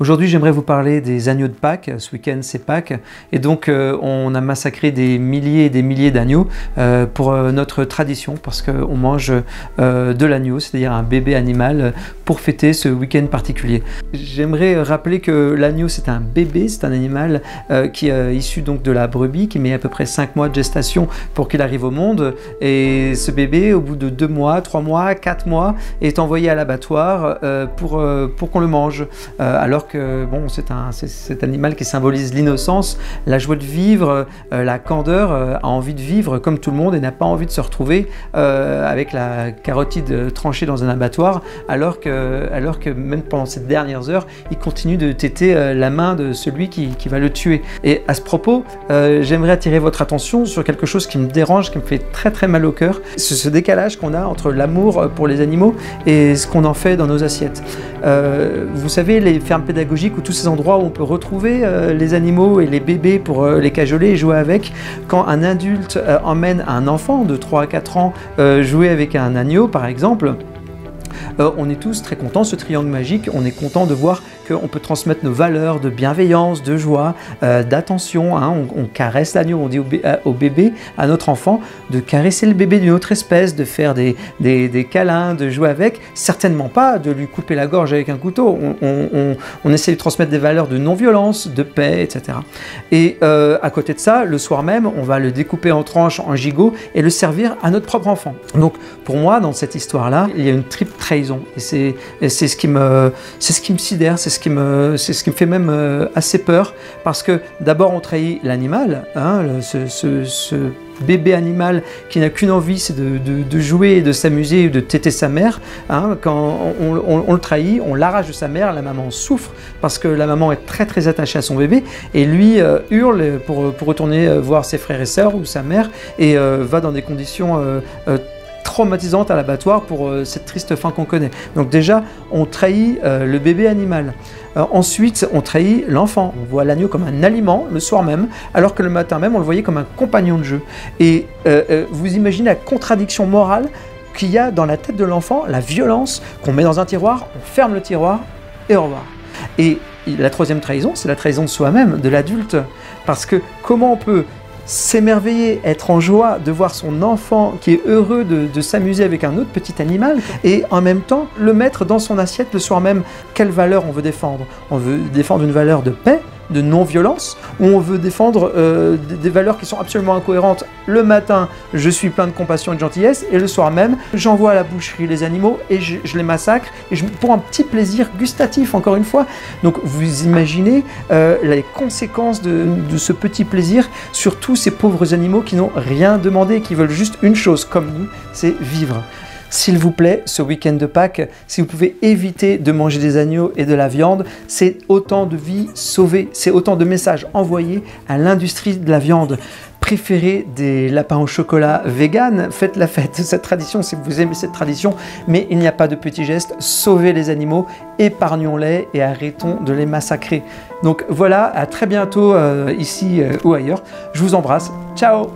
Aujourd'hui, j'aimerais vous parler des agneaux de Pâques. Ce week-end, c'est Pâques. Et donc, on a massacré des milliers et des milliers d'agneaux pour notre tradition, parce qu'on mange de l'agneau, c'est-à-dire un bébé animal, pour fêter ce week-end particulier. J'aimerais rappeler que l'agneau, c'est un bébé, c'est un animal qui est issu donc de la brebis, qui met à peu près 5 mois de gestation pour qu'il arrive au monde. Et ce bébé, au bout de 2 mois, 3 mois, 4 mois, est envoyé à l'abattoir pour qu'on le mange. Alors que bon, c'est cet animal qui symbolise l'innocence, la joie de vivre, la candeur, a envie de vivre comme tout le monde et n'a pas envie de se retrouver avec la carotide tranchée dans un abattoir, alors que même pendant ces dernières heures, il continue de téter la main de celui qui va le tuer. Et à ce propos, j'aimerais attirer votre attention sur quelque chose qui me dérange, qui me fait très très mal au cœur. C'est ce décalage qu'on a entre l'amour pour les animaux et ce qu'on en fait dans nos assiettes. Vous savez, les fermes pédagogiques ou tous ces endroits où on peut retrouver les animaux et les bébés pour les cajoler et jouer avec. Quand un adulte emmène un enfant de 3 à 4 ans jouer avec un agneau par exemple, on est tous très contents, ce triangle magique, on est content de voir qu'on peut transmettre nos valeurs de bienveillance, de joie, d'attention, hein. On caresse l'agneau, on dit au bébé, à notre enfant, de caresser le bébé d'une autre espèce, de faire des câlins, de jouer avec, certainement pas de lui couper la gorge avec un couteau. On essaie de transmettre des valeurs de non-violence, de paix, etc. Et à côté de ça, le soir même, on va le découper en tranches, en gigots, et le servir à notre propre enfant. Donc pour moi, dans cette histoire-là, il y a une triple trahison. Et c'est ce qui me sidère, c'est ce qui me fait même assez peur, parce que d'abord on trahit l'animal, hein, ce bébé animal qui n'a qu'une envie, c'est de jouer et de s'amuser ou de téter sa mère, hein. Quand on le trahit, on l'arrache de sa mère, la maman souffre parce que la maman est très très attachée à son bébé et lui hurle pour retourner voir ses frères et sœurs ou sa mère et va dans des conditions traumatisante à l'abattoir pour cette triste fin qu'on connaît. Donc déjà, on trahit le bébé animal. Ensuite, on trahit l'enfant. On voit l'agneau comme un aliment le soir même, alors que le matin même, on le voyait comme un compagnon de jeu. Et vous imaginez la contradiction morale qu'il y a dans la tête de l'enfant, la violence qu'on met dans un tiroir, on ferme le tiroir et au revoir. Et la troisième trahison, c'est la trahison de soi-même, de l'adulte. Parce que comment on peut s'émerveiller, être en joie de voir son enfant qui est heureux de s'amuser avec un autre petit animal et en même temps le mettre dans son assiette le soir même. Quelle valeur on veut défendre? On veut défendre une valeur de paix, de non-violence, ou on veut défendre des valeurs qui sont absolument incohérentes. Le matin, je suis plein de compassion et de gentillesse, et le soir même, j'envoie à la boucherie les animaux et je les massacre, et pour un petit plaisir gustatif, encore une fois. Donc vous imaginez les conséquences de ce petit plaisir sur tous ces pauvres animaux qui n'ont rien demandé, qui veulent juste une chose, comme nous, c'est vivre. S'il vous plaît, ce week-end de Pâques, si vous pouvez éviter de manger des agneaux et de la viande, c'est autant de vies sauvées, c'est autant de messages envoyés à l'industrie de la viande. Préférez des lapins au chocolat vegan, faites la fête de cette tradition si vous aimez cette tradition, mais il n'y a pas de petits gestes, sauvez les animaux, épargnons-les et arrêtons de les massacrer. Donc voilà, à très bientôt ici ou ailleurs, je vous embrasse, ciao!